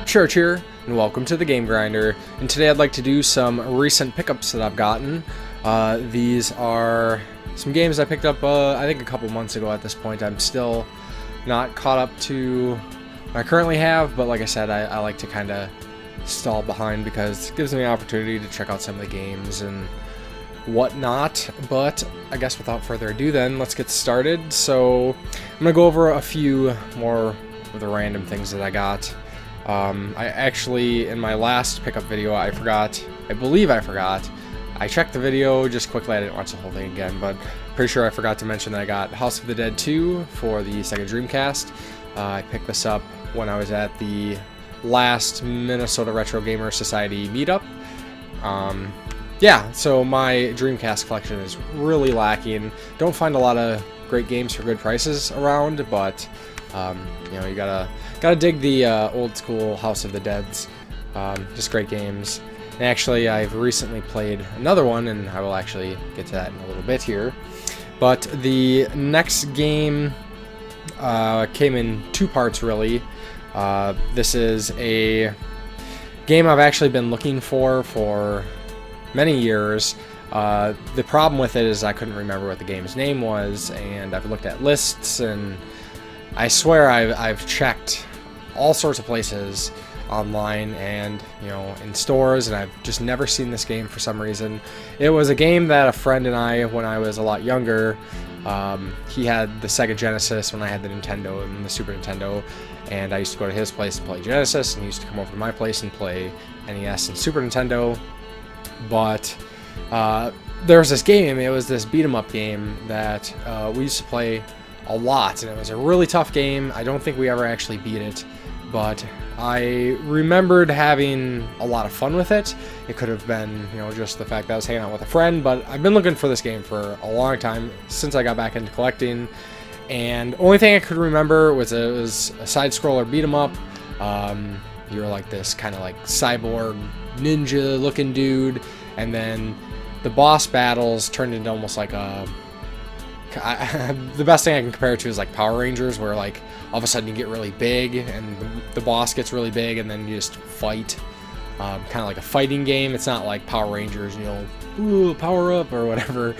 Church here, and welcome to the Game Grinder. And today I'd like to do some recent pickups that I've gotten. These are some games I picked up, I think a couple months ago at this point. I'm still not caught up to what I currently have, but like I said, I like to kind of stall behind because it gives me an opportunity to check out some of the games and whatnot. But I guess without further ado then, let's get started. So I'm going to go over a few more of the random things that I got. I actually, in my last pickup video, I believe I forgot. I checked the video just quickly, I didn't watch the whole thing again, but pretty sure I forgot to mention that I got House of the Dead 2 for the Sega Dreamcast. I picked this up when I was at the last Minnesota Retro Gamer Society meetup. Yeah, so my Dreamcast collection is really lacking. Don't find a lot of great games for good prices around, but you know, you gotta dig the old school House of the Deads. Just great games. And actually, I've recently played another one, and I will actually get to that in a little bit here. But the next game came in two parts, really. This is a game I've actually been looking for many years. The problem with it is I couldn't remember what the game's name was, and I've looked at lists, and I swear I've checked all sorts of places online and, you know, in stores, and I've just never seen this game for some reason. It was a game that a friend and I, when I was a lot younger, he had the Sega Genesis when I had the Nintendo and the Super Nintendo, and I used to go to his place and play Genesis, and he used to come over to my place and play NES and Super Nintendo. But there was this game, it was this beat-em-up game that we used to play a lot, and it was a really tough game. I don't think we ever actually beat it, but I remembered having a lot of fun with it. It could have been, you know, just the fact that I was hanging out with a friend, but I've been looking for this game for a long time, since I got back into collecting, and only thing I could remember was it was a side-scroller beat-em-up. You were like this kind of like cyborg ninja looking dude, and then the boss battles turned into almost like a the best thing I can compare it to is like Power Rangers, where like all of a sudden you get really big and the boss gets really big, and then you just fight, kind of like a fighting game. It's not like Power Rangers, you know, ooh, power up or whatever.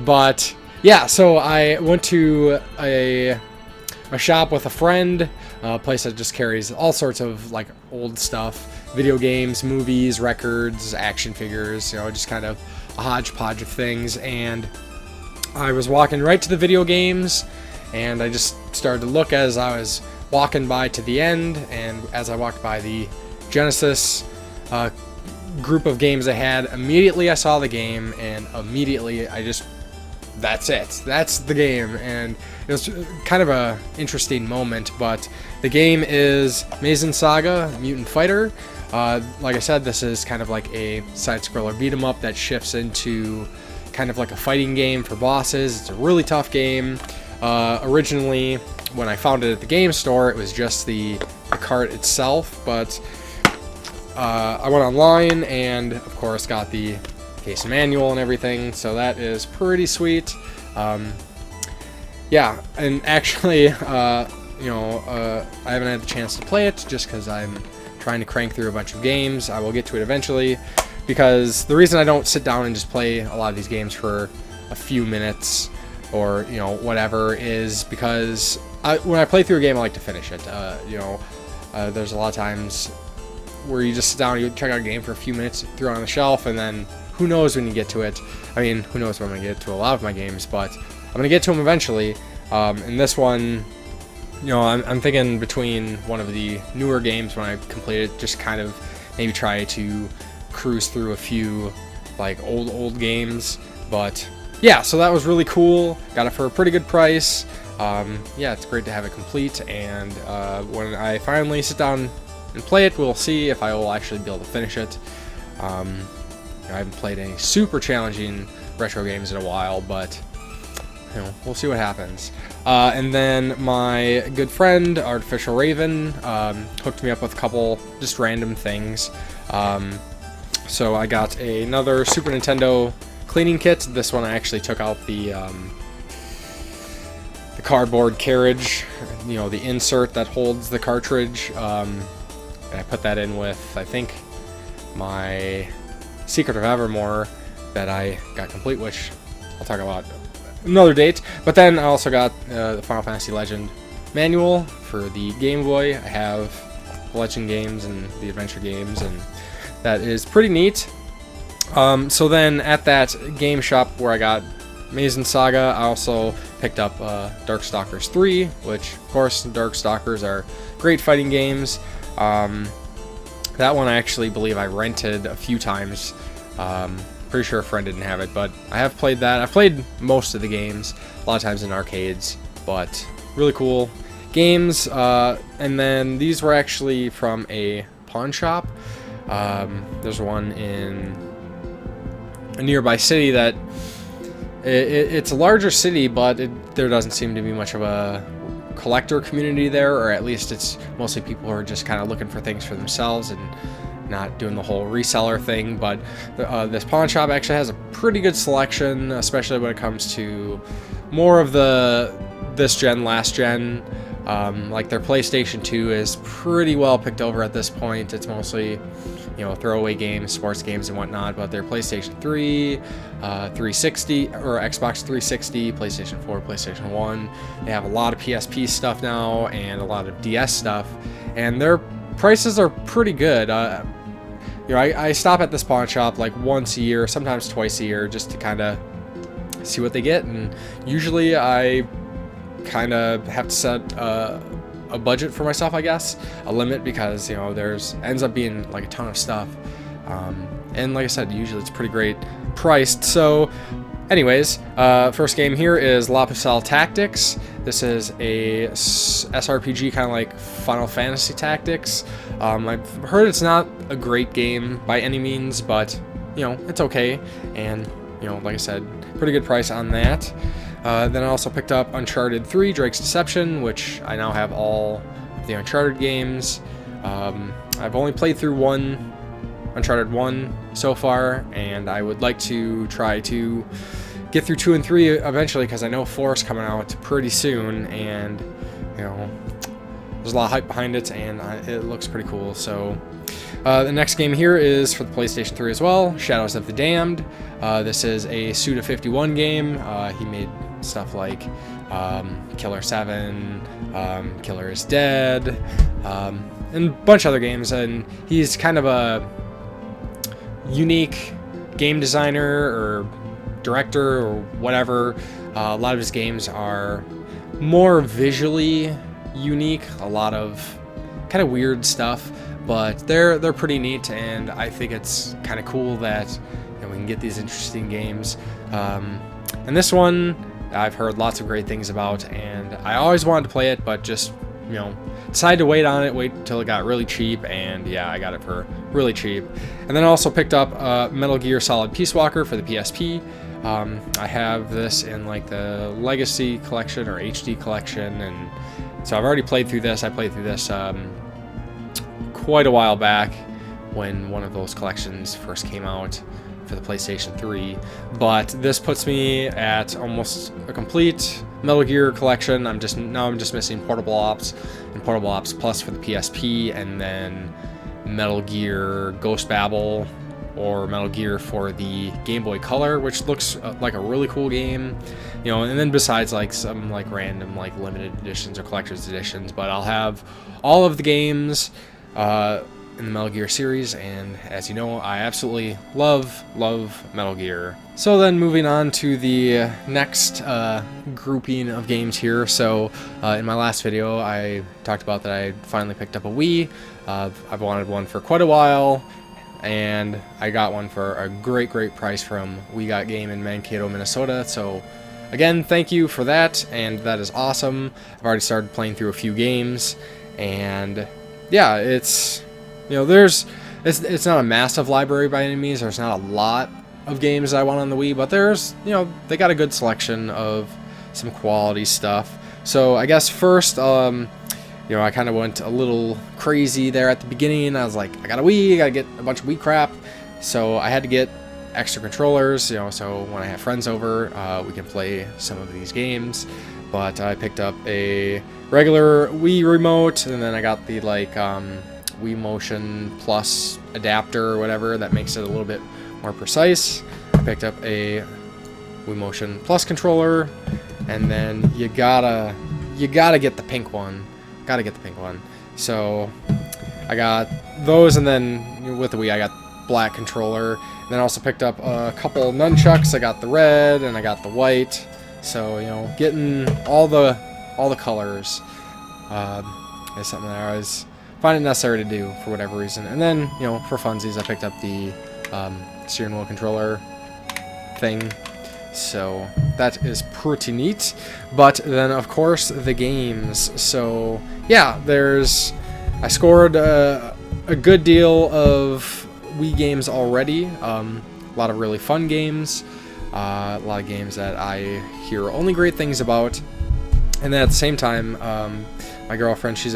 But yeah, so I went to a shop with a friend, a place that just carries all sorts of like old stuff, video games, movies, records, action figures, you know, just kind of a hodgepodge of things. And I was walking right to the video games, and I just started to look as I was walking by to the end, and as I walked by the Genesis group of games I had, immediately I saw the game, and immediately that's it. That's the game. And it was kind of a interesting moment, but the game is Mazen Saga, Mutant Fighter. Like I said, this is kind of like a side-scroller beat-em-up that shifts into kind of like a fighting game for bosses. It's a really tough game. Originally, when I found it at the game store, it was just the cart itself, but I went online and, of course, got the case manual and everything, so that is pretty sweet. Yeah, and actually, you know, I haven't had the chance to play it just because I'm trying to crank through a bunch of games. I will get to it eventually, because the reason I don't sit down and just play a lot of these games for a few minutes or, you know, whatever, is because when I play through a game, I like to finish it. You know, there's a lot of times where you just sit down and you check out a game for a few minutes, throw it on the shelf, and then who knows when you get to it. I mean, who knows when I'm going to get to a lot of my games, but I'm going to get to them eventually. And this one, you know, I'm thinking between one of the newer games when I complete it, just kind of maybe try to cruise through a few like old games. But yeah, so that was really cool. Got it for a pretty good price. Yeah, it's great to have it complete, and when I finally sit down and play it, we'll see if I will actually be able to finish it. I haven't played any super challenging retro games in a while, but you know, we'll see what happens. And then my good friend ArtificialRaven hooked me up with a couple just random things. So I got another Super Nintendo cleaning kit. This one I actually took out the cardboard carriage, you know, the insert that holds the cartridge. and I put that in with, I think, my Secret of Evermore that I got complete, which I'll talk about another date. But then I also got the Final Fantasy Legend manual for the Game Boy. I have the Legend games and the adventure games, and that is pretty neat. So then at that game shop where I got Mazen Saga, I also picked up Darkstalkers 3, which, of course, Darkstalkers are great fighting games. That one I actually believe I rented a few times. Pretty sure a friend didn't have it, but I have played that. I've played most of the games, a lot of times in arcades, but really cool games. And then these were actually from a pawn shop. There's one in a nearby city that it's a larger city, but there doesn't seem to be much of a collector community there, or at least it's mostly people who are just kind of looking for things for themselves and not doing the whole reseller thing. But this pawn shop actually has a pretty good selection, especially when it comes to more of this gen, last gen. Like their PlayStation 2 is pretty well picked over at this point. It's mostly, throwaway games, sports games and whatnot, but their PlayStation 3, 360, or Xbox 360, PlayStation 4, PlayStation 1, they have a lot of PSP stuff now and a lot of DS stuff, and their prices are pretty good. I stop at this pawn shop like once a year, sometimes twice a year, just to kind of see what they get, and usually I kind of have to set a budget for myself, I guess, a limit, because there's ends up being like a ton of stuff, and like I said, usually it's pretty great priced. So anyways, first game here is Pucelle Tactics. This is a SRPG, kind of like Final Fantasy Tactics. I've heard it's not a great game by any means, but it's okay, and like I said, pretty good price on that. Then I also picked up Uncharted 3, Drake's Deception, which I now have all of the Uncharted games. I've only played through Uncharted 1 so far, and I would like to try to get through 2 and 3 eventually, because I know 4 is coming out pretty soon, and there's a lot of hype behind it, and it looks pretty cool. So the next game here is for the PlayStation 3 as well, Shadows of the Damned. This is a Suda51 game. He made stuff like Killer 7, Killer is Dead, and a bunch of other games, and he's kind of a unique game designer or director or whatever. A lot of his games are more visually unique, a lot of kind of weird stuff, but they're pretty neat, and I think it's kind of cool that we can get these interesting games. And this one I've heard lots of great things about, and I always wanted to play it, but just decided to wait till it got really cheap, and yeah, I got it for really cheap. And then I also picked up Metal Gear Solid Peace Walker for the PSP. I have this in like the Legacy Collection or HD Collection, and so I've already played through this. I played through this quite a while back when one of those collections first came out for the PlayStation 3, but this puts me at almost a complete Metal Gear collection. I'm just missing Portable Ops and Portable Ops Plus for the PSP, and then Metal Gear Ghost Babel or Metal Gear for the Game Boy Color, which looks like a really cool game, and then besides like some like random like limited editions or collector's editions. But I'll have all of the games in the Metal Gear series, and as you know, I absolutely love Metal Gear. So then moving on to the next grouping of games here. So in my last video I talked about that I finally picked up a Wii. I've wanted one for quite a while, and I got one for a great price from We Got Game in Mankato, Minnesota. So again, thank you for that, and that is awesome. I've already started playing through a few games, and yeah, it's it's not a massive library by any means. There's not a lot of games I want on the Wii, but there's they got a good selection of some quality stuff. So I guess first I kind of went a little crazy there at the beginning. I was like, I got a Wii, I gotta get a bunch of Wii crap, so I had to get extra controllers, so when I have friends over, we can play some of these games. But I picked up a regular Wii remote, and then I got the Wii Motion Plus adapter or whatever that makes it a little bit more precise. I picked up a Wii Motion Plus controller, and then you gotta get the pink one. Gotta get the pink one. So I got those, and then with the Wii I got black controller. And then I also picked up a couple nunchucks. I got the red and I got the white. So, you know, getting all the colors is something that I was finding necessary to do for whatever reason. And then, you know, for funsies, I picked up the steering wheel controller thing. So that is pretty neat. But then, of course, the games. So yeah, I scored a good deal of Wii games already. A lot of really fun games. A lot of games that I hear only great things about. And then at the same time, my girlfriend, she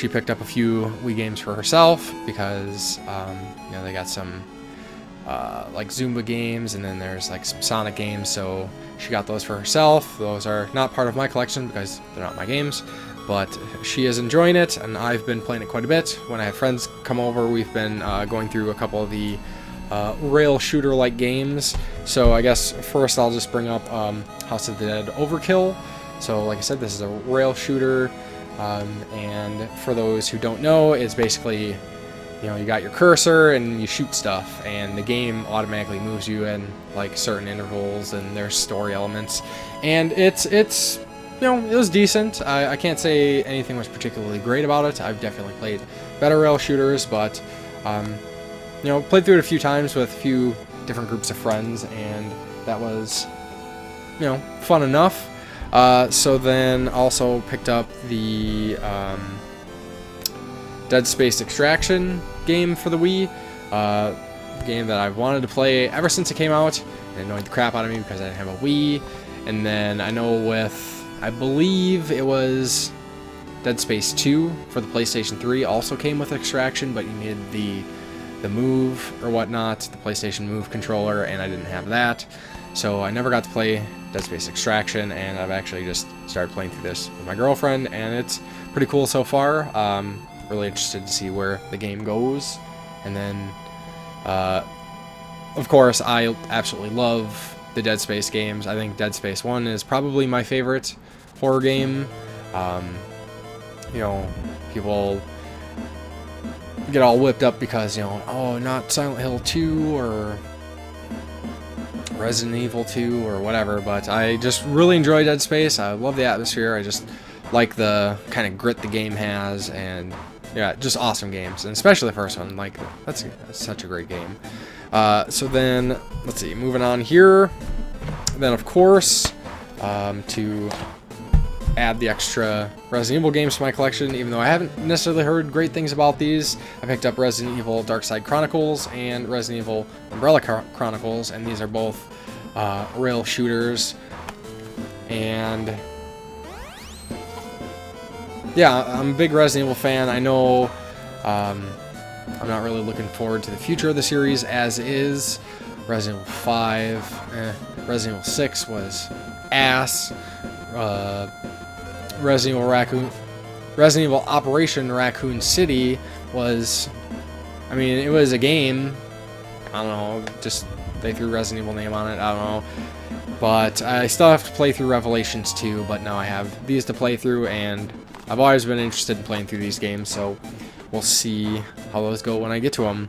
picked up a few Wii games for herself because, you know, they got some like Zumba games, and then there's like some Sonic games, so she got those for herself. Those are not part of my collection because they're not my games, but she is enjoying it, and I've been playing it quite a bit. When I have friends come over, we've been going through a couple of the rail shooter-like games. So I guess first I'll just bring up House of the Dead Overkill. So like I said, this is a rail shooter, and for those who don't know, it's basically, you know, you got your cursor and you shoot stuff, and the game automatically moves you in like certain intervals, and there's story elements, and it's you know, it was decent. I can't say anything was particularly great about it. I've definitely played better rail shooters, but you know, played through it a few times with a few different groups of friends, and that was, you know, fun enough. So then also picked up the Dead Space Extraction game for the Wii, game that I've wanted to play ever since it came out. It annoyed the crap out of me because I didn't have a Wii. And then I know with, I believe it was Dead Space 2 for the PlayStation 3 also came with Extraction, but you needed the Move or whatnot, the PlayStation Move controller, and I didn't have that. So I never got to play Dead Space Extraction, and I've actually just started playing through this with my girlfriend, and it's pretty cool so far. Really interested to see where the game goes. And then, of course, I absolutely love the Dead Space games. I think Dead Space 1 is probably my favorite horror game. You know, people get all whipped up because, you know, oh, not Silent Hill 2 or Resident Evil 2 or whatever, but I just really enjoy Dead Space. I love the atmosphere. I just like the kind of grit the game has, and yeah, just awesome games, and especially the first one. Like, that's such a great game. So then, let's see, moving on here. Then, of course, to add the extra Resident Evil games to my collection, even though I haven't necessarily heard great things about these, I picked up Resident Evil Darkside Chronicles and Resident Evil Umbrella Chronicles, and these are both rail shooters. And yeah, I'm a big Resident Evil fan. I know I'm not really looking forward to the future of the series as is. Resident Evil 5, Resident Evil 6 was ass. Resident Evil Operation Raccoon City was, I mean, it was a game. I don't know, just they threw Resident Evil name on it. I don't know. But I still have to play through Revelations 2, but now I have these to play through, and I've always been interested in playing through these games, so we'll see how those go when I get to them.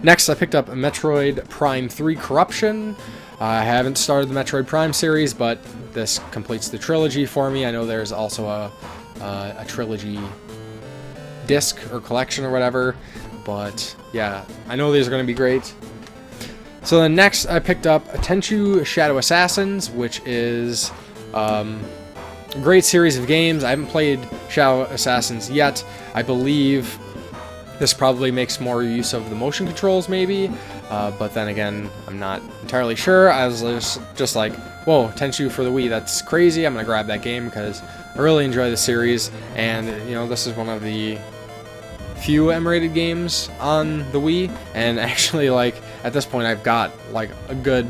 Next, I picked up Metroid Prime 3 Corruption. I haven't started the Metroid Prime series, but this completes the trilogy for me. I know there's also a trilogy disc or collection or whatever, but yeah, I know these are going to be great. So then next, I picked up Tenchu Shadow Assassins, which is a great series of games. I haven't played Shadow Assassins yet. I believe this probably makes more use of the motion controls, maybe. But then again, I'm not entirely sure. I was just like, whoa, Tenchu for the Wii, that's crazy. I'm going to grab that game because I really enjoy the series. And, you know, this is one of the few M-rated games on the Wii. And actually, like, at this point, I've got, like, a good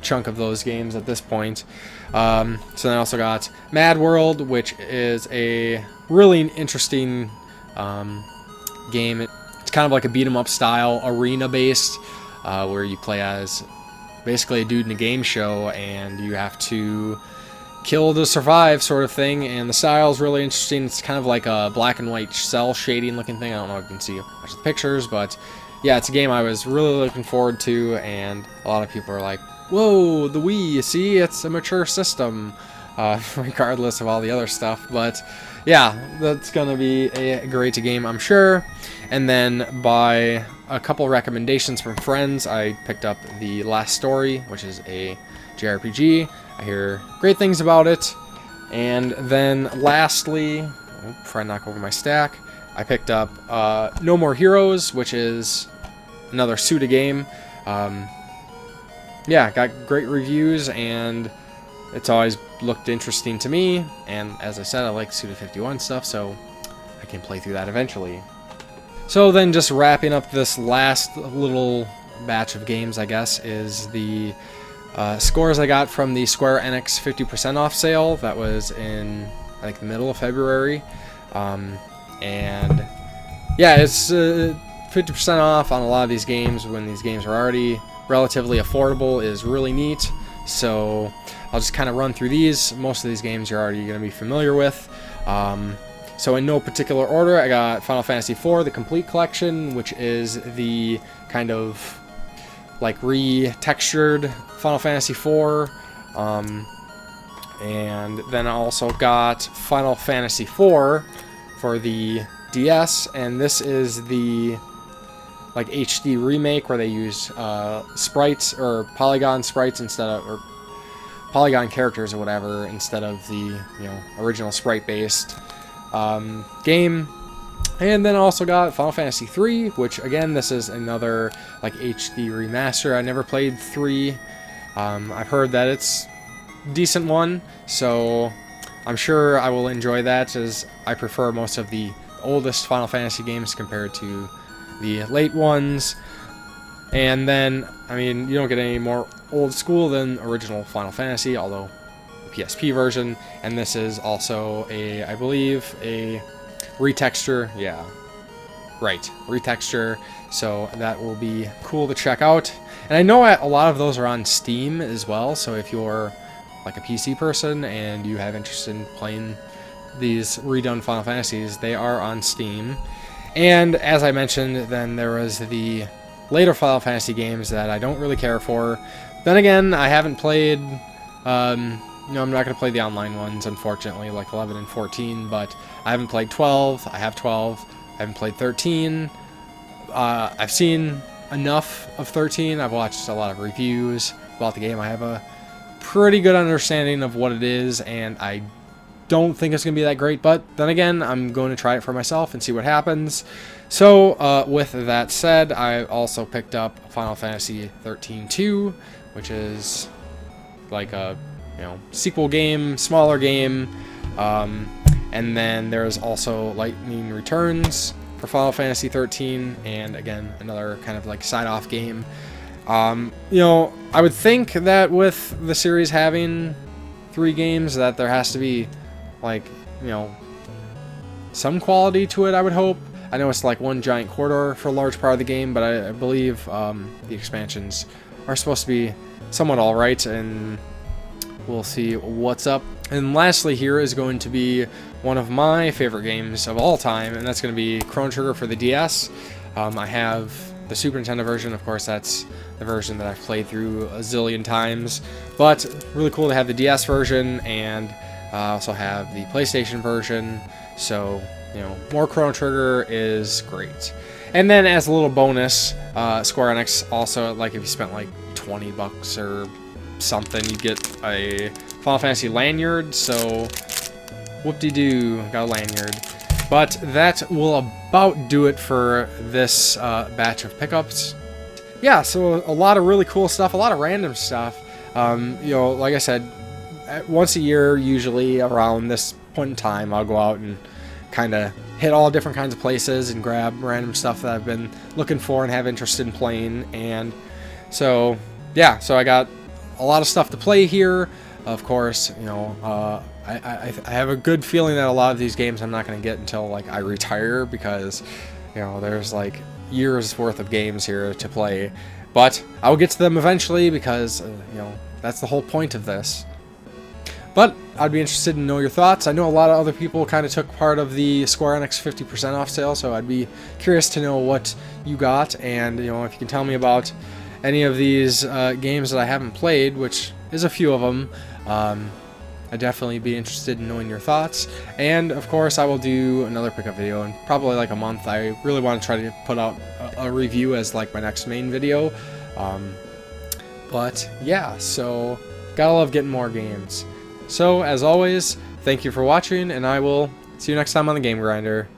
chunk of those games at this point. So then I also got Mad World, which is a really interesting game. It's kind of like a beat 'em up style, arena based, where you play as basically a dude in a game show, and you have to kill to survive sort of thing. And the style is really interesting. It's kind of like a black and white cell shading looking thing. I don't know if you can see much of the pictures, but yeah, it's a game I was really looking forward to, and a lot of people are like, whoa, the Wii, you see, it's a mature system, regardless of all the other stuff. But yeah, that's gonna be a great game, I'm sure. And then by a couple recommendations from friends, I picked up The Last Story, which is a JRPG. I hear great things about it. And then lastly, before I knock over my stack, I picked up No More Heroes, which is another Suda game. Yeah, got great reviews, and it's always looked interesting to me. And as I said, I like Suda 51 stuff, so I can play through that eventually. So then just wrapping up this last little batch of games, I guess, is the scores I got from the Square Enix 50% off sale. That was in, I think, the middle of February. And yeah, it's 50% off on a lot of these games when these games are already relatively affordable is really neat. So I'll just kind of run through these. Most of these games you're already going to be familiar with. So in no particular order, I got Final Fantasy IV, the Complete Collection, which is the kind of like re-textured Final Fantasy IV. And then I also got Final Fantasy IV for the DS, and this is the like HD remake where they use sprites or polygon sprites instead of, or polygon characters or whatever, instead of the original sprite based game. And then I also got Final Fantasy III, which again, this is another like HD remaster. I never played 3. I've heard that it's a decent one, so I'm sure I will enjoy that, as I prefer most of the oldest Final Fantasy games compared to the late ones. And then, I mean, you don't get any more old school than original Final Fantasy, although PSP version. And this is also a, I believe, a retexture. Yeah, right, retexture. So that will be cool to check out. And I know a lot of those are on Steam as well. So if you're like a PC person and you have interest in playing these redone Final Fantasies, they are on Steam. And as I mentioned, then there was the later Final Fantasy games that I don't really care for. Then again, I haven't played, I'm not going to play the online ones, unfortunately, like 11 and 14, but I haven't played 12. I have 12. I haven't played 13. I've seen enough of 13. I've watched a lot of reviews about the game. I have a pretty good understanding of what it is, and I don't think it's going to be that great, but then again, I'm going to try it for myself and see what happens. So with that said, I also picked up Final Fantasy 13-2, which is like a sequel game, smaller game. And then there's also Lightning Returns for Final Fantasy 13, and again, another kind of like side-off game. I would think that with the series having 3 games that there has to be like, some quality to it, I would hope. I know it's like one giant corridor for a large part of the game, but I believe the expansions are supposed to be somewhat alright, and we'll see what's up. And lastly here is going to be one of my favorite games of all time, and that's going to be Crone Trigger for the DS. I have the Super Nintendo version, of course, that's the version that I've played through a zillion times, but really cool to have the DS version, and I also have the PlayStation version, so, more Chrono Trigger is great. And then as a little bonus, Square Enix also, like if you spent like $20 or something, you get a Final Fantasy lanyard, so whoop-de-doo, got a lanyard. But that will about do it for this batch of pickups. Yeah, so a lot of really cool stuff, a lot of random stuff. Like I said, once a year, usually around this point in time, I'll go out and kind of hit all different kinds of places and grab random stuff that I've been looking for and have interest in playing. And so, yeah, so I got a lot of stuff to play here. Of course, you know, I have a good feeling that a lot of these games I'm not going to get until like I retire, because you know there's like years worth of games here to play. But I'll get to them eventually, because you know, that's the whole point of this. But I'd be interested to know your thoughts. I know a lot of other people kind of took part of the Square Enix 50% off sale, so I'd be curious to know what you got, and you know, if you can tell me about any of these games that I haven't played, which is a few of them. I'd definitely be interested in knowing your thoughts. And of course, I will do another pickup video in probably like a month. I really want to try to put out a review as like my next main video. But yeah, so gotta love getting more games. So as always, thank you for watching, and I will see you next time on the Game Grinder.